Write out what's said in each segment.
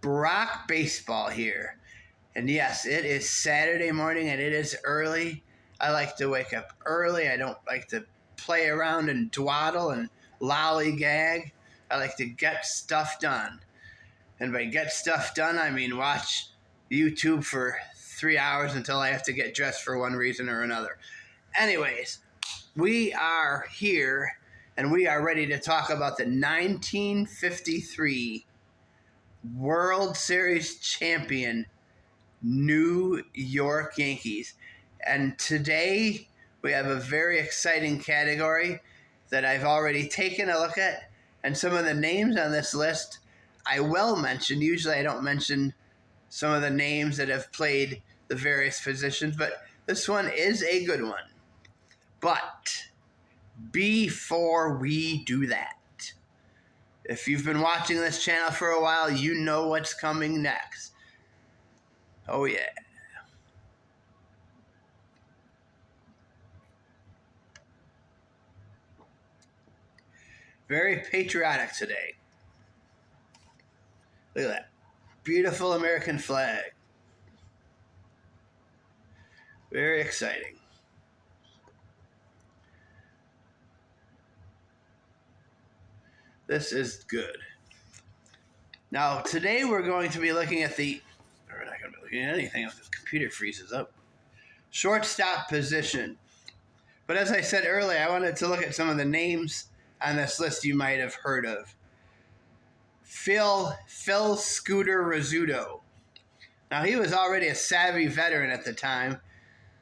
Brock Baseball here. And yes, it is Saturday morning and it is early. I like to wake up early. I don't like to play around and dwaddle and lollygag. I like to get stuff done. And by get stuff done, I mean watch YouTube for 3 hours until I have to get dressed for one reason or another. Anyways, we are here and we are ready to talk about the 1953 World Series champion New York Yankees. And today we have a very exciting category that I've already taken a look at. And some of the names on this list I will mention. Usually I don't mention some of the names that have played the various positions, but this one is a good one. But before we do that, if you've been watching this channel for a while, you know what's coming next. Oh yeah. Very patriotic today. Look at that. Beautiful American flag. Very exciting. This is good. Now, today we're going to be looking at we're not going to be looking at anything if the computer freezes up. Shortstop position. But as I said earlier, I wanted to look at some of the names on this list you might have heard of. Phil Scooter Rizzuto. Now, he was already a savvy veteran at the time.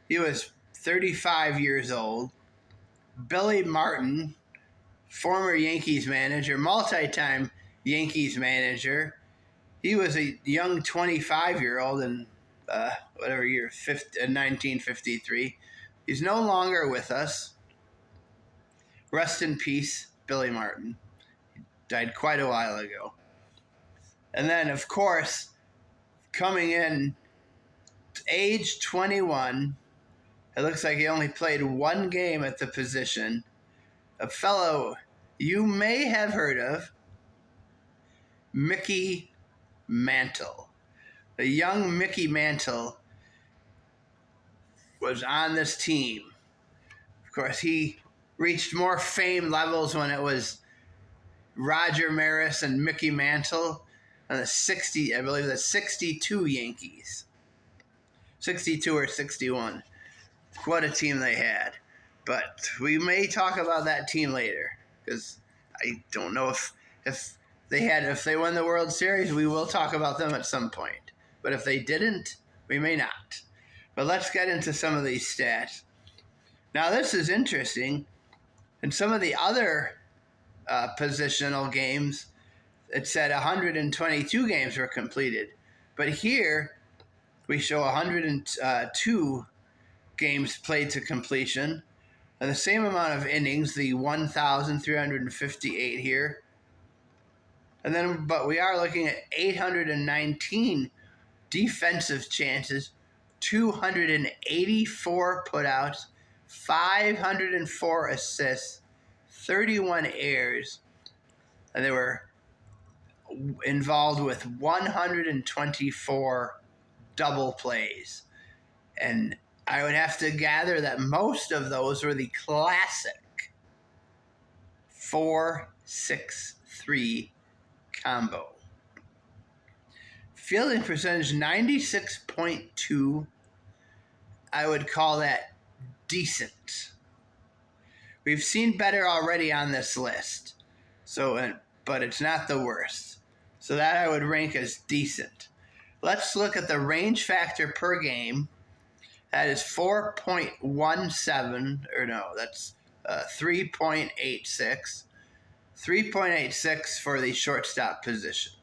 He was 35 years old. Billy Martin, former Yankees manager, multi-time Yankees manager. He was a young 25-year-old in 1953. He's no longer with us. Rest in peace, Billy Martin. He died quite a while ago. And then, of course, coming in, age 21, it looks like he only played one game at the position. A fellow you may have heard of, Mickey Mantle. The young Mickey Mantle was on this team. Of course, he reached more fame levels when it was Roger Maris and Mickey Mantle on the 62 Yankees. 62 or 61. What a team they had. But we may talk about that team later, because I don't know if they won the World Series, we will talk about them at some point. But if they didn't, we may not. But let's get into some of these stats. Now, this is interesting. In some of the other positional games, it said 122 games were completed. But here, we show 102 games played to completion. And the same amount of innings, the 1,358 here. But we are looking at 819 defensive chances, 284 putouts, 504 assists, 31 errors, and they were involved with 124 double plays. And I would have to gather that most of those were the classic 4-6-3 combo. Fielding percentage 96.2. I would call that decent. We've seen better already on this list, but it's not the worst. So that I would rank as decent. Let's look at the range factor per game. That is 4.17, or no, that's 3.86. 3.86 for the shortstop position.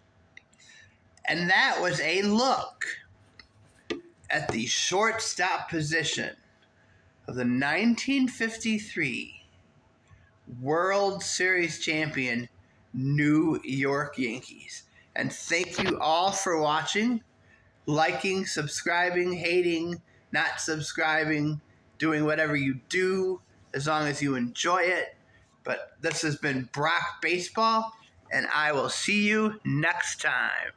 And that was a look at the shortstop position of the 1953 World Series champion New York Yankees. And thank you all for watching, liking, subscribing, hating, not subscribing, doing whatever you do, as long as you enjoy it. But this has been Brock Baseball, and I will see you next time.